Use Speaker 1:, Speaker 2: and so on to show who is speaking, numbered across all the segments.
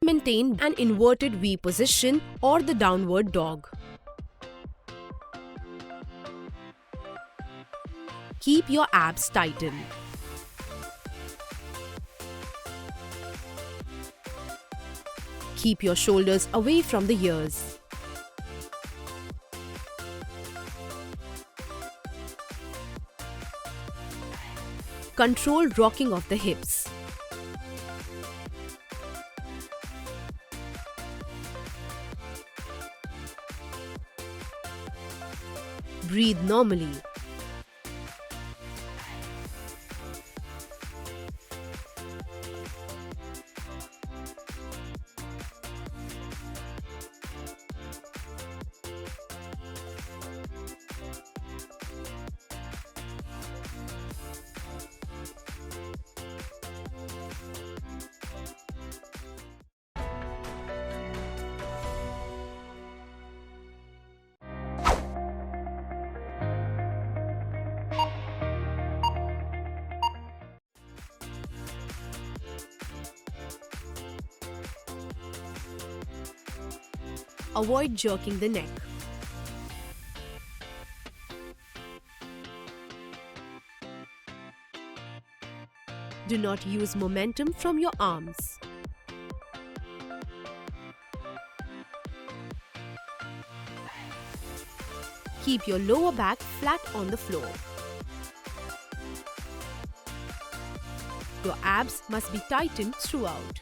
Speaker 1: Maintain an inverted V position or the downward dog. Keep your abs tightened. Keep your shoulders away from the ears. Control rocking of the hips. Breathe normally. Avoid jerking the neck. Do not use momentum from your arms. Keep your lower back flat on the floor. Your abs must be tightened throughout.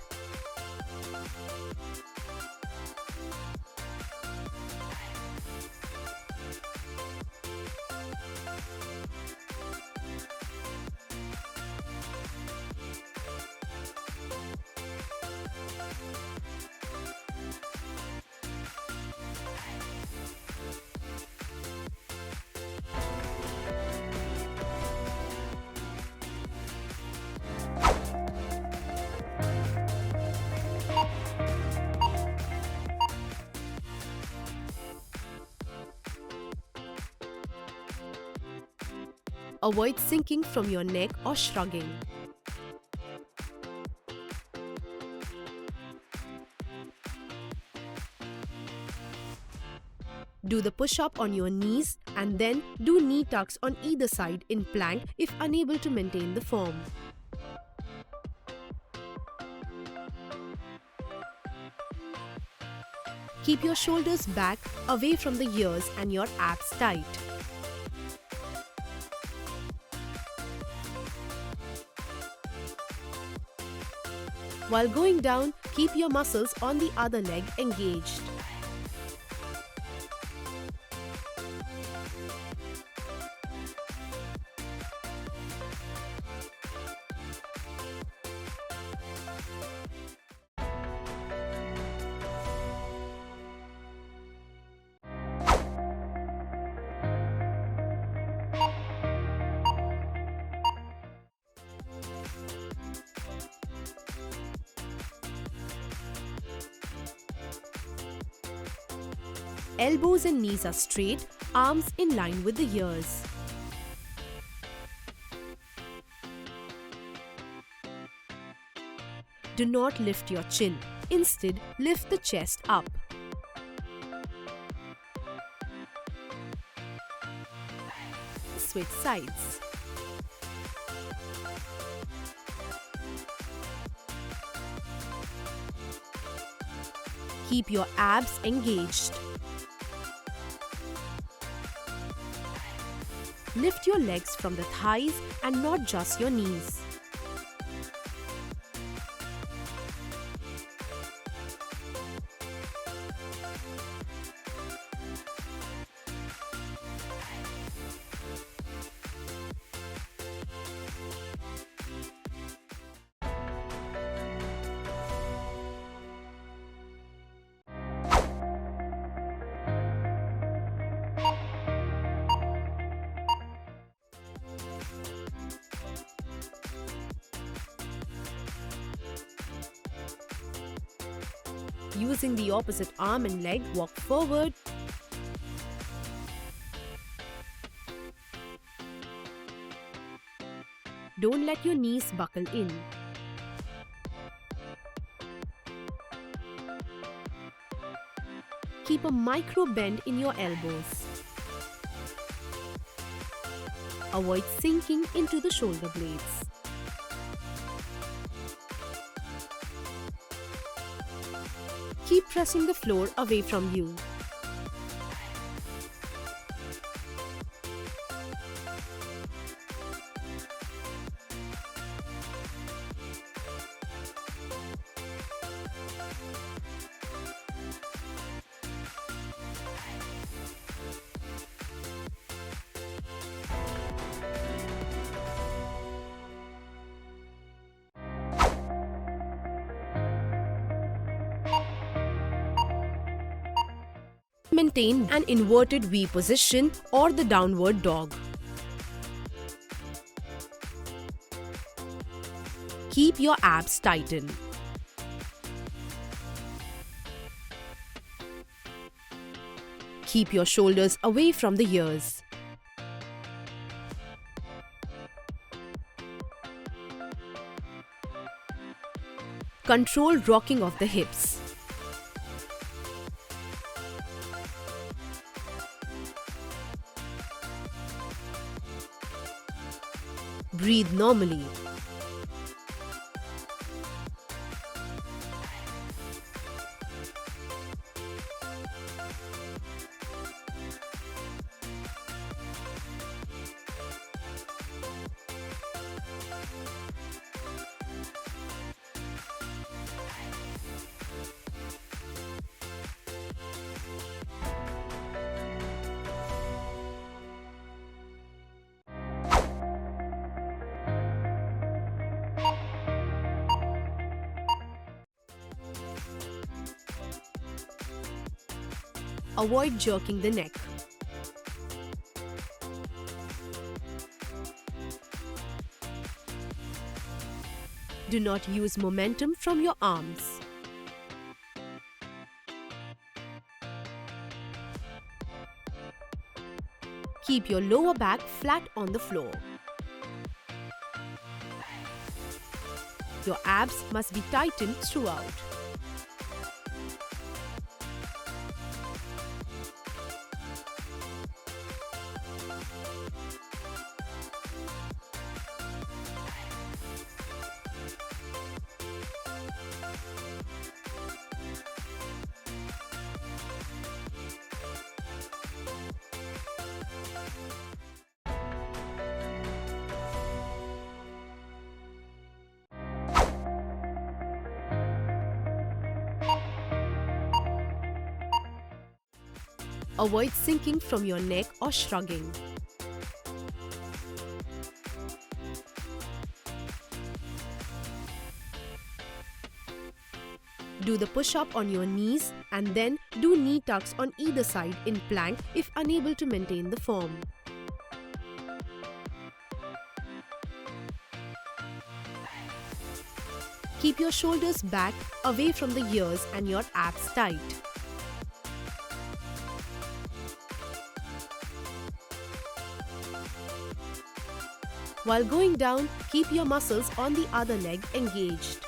Speaker 1: Avoid sinking from your neck or shrugging. Do the push-up on your knees and then do knee tucks on either side in plank if unable to maintain the form. Keep your shoulders back, away from the ears and your abs tight. While going down, keep your muscles on the other leg engaged. Elbows and knees are straight, arms in line with the ears. Do not lift your chin. Instead, lift the chest up. Switch sides. Keep your abs engaged. Lift your legs from the thighs and not just your knees. using the opposite arm and leg, walk forward. Don't let your knees buckle in. Keep a micro bend in your elbows. Avoid sinking into the shoulder blades. Keep pressing the floor away from you. Maintain an inverted V position or the downward dog. Keep your abs tightened. Keep your shoulders away from the ears. Control rocking of the hips. Breathe normally. Avoid jerking the neck. Do not use momentum from your arms. Keep your lower back flat on the floor. Your abs must be tightened throughout. Avoid sinking from your neck or shrugging. Do the push-up on your knees and then do knee tucks on either side in plank if unable to maintain the form. Keep your shoulders back, away from the ears and your abs tight. While going down, keep your muscles on the other leg engaged.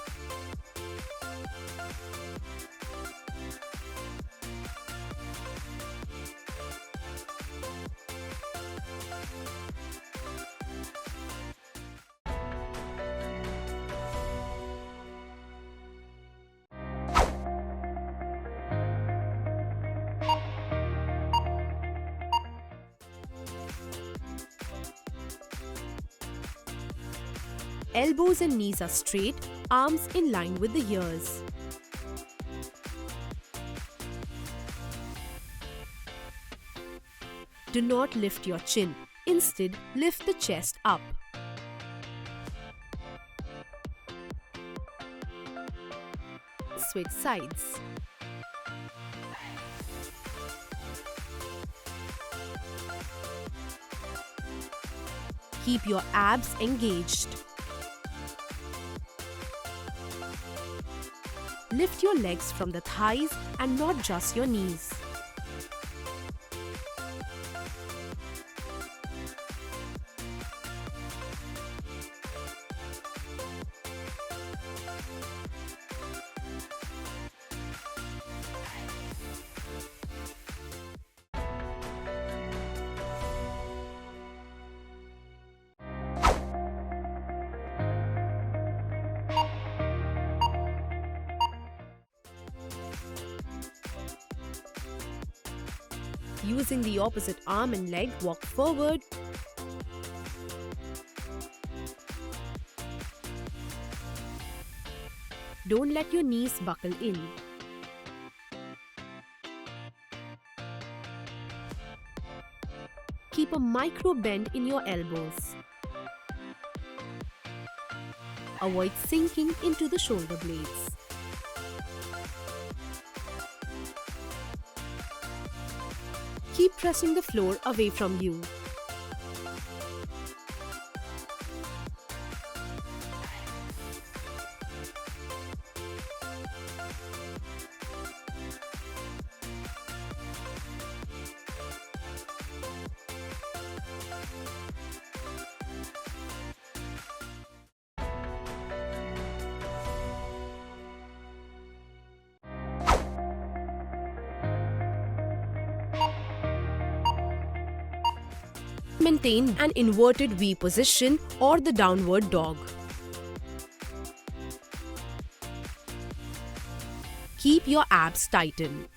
Speaker 1: Elbows and knees are straight, arms in line with the ears. Do not lift your chin. Instead, lift the chest up. Switch sides. Keep your abs engaged. lift your legs from the thighs and not just your knees. Using the opposite arm and leg, walk forward. Don't let your knees buckle in. Keep a micro bend in your elbows. Avoid sinking into the shoulder blades. Keep pressing the floor away from you. Maintain an inverted V position or the downward dog. Keep your abs tightened.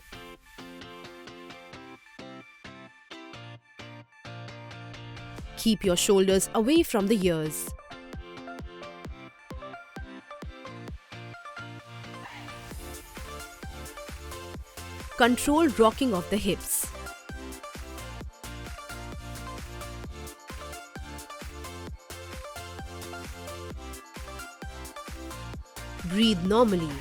Speaker 1: Keep your shoulders away from the ears. Control rocking of the hips. Breathe normally.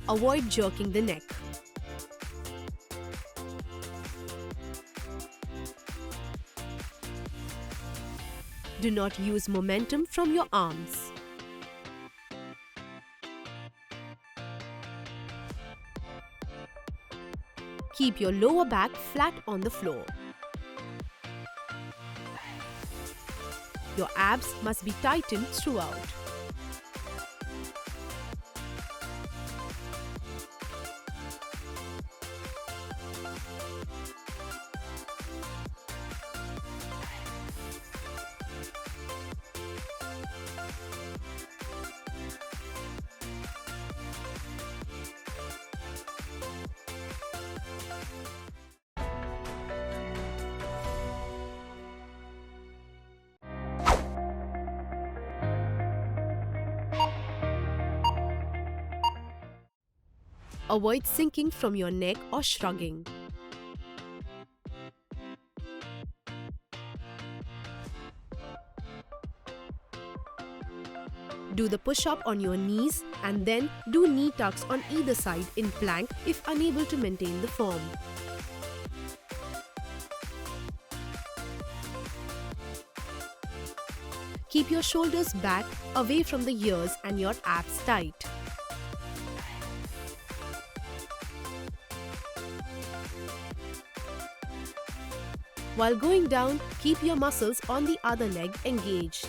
Speaker 1: Avoid jerking the neck. Do not use momentum from your arms. Keep your lower back flat on the floor. Your abs must be tightened throughout. Avoid sinking from your neck or shrugging. Do the push-up on your knees and then do knee tucks on either side in plank if unable to maintain the form. Keep your shoulders back, away from the ears and your abs tight. While going down, keep your muscles on the other leg engaged.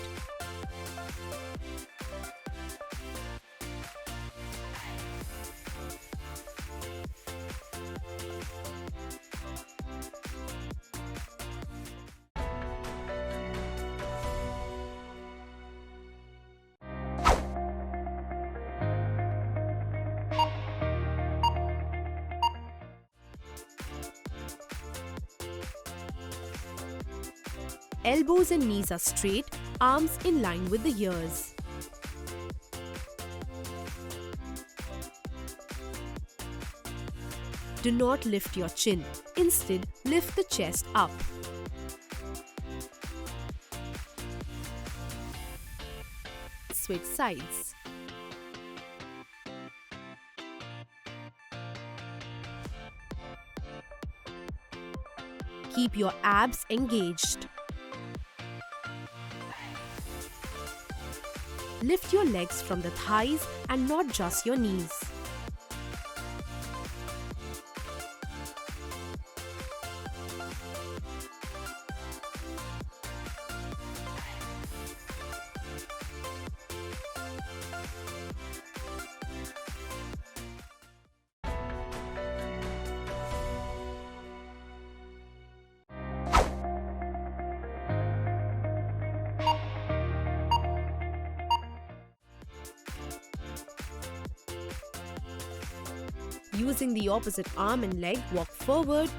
Speaker 1: Elbows and knees are straight, arms in line with the ears. Do not lift your chin. Instead, lift the chest up. Switch sides. Keep your abs engaged. Lift your legs from the thighs and not just your knees. Using the opposite arm and leg, walk forward.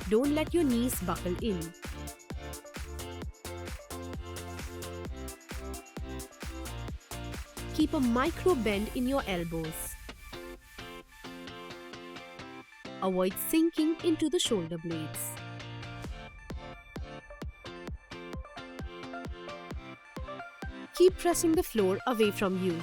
Speaker 1: Don't let your knees buckle in. Keep a micro bend in your elbows. Avoid sinking into the shoulder blades. Keep pressing the floor away from you.